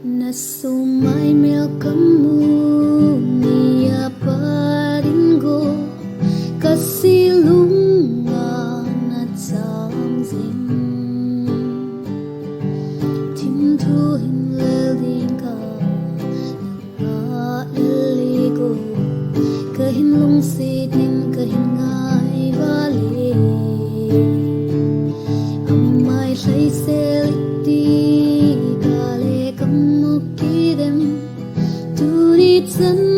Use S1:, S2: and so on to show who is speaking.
S1: Nasumay mel kamu niya paringo kasilungan at samsing timtuhin leling ka nagaligo kahinlong sitin kahinngay bali amay say seliti kale kamukidem turit san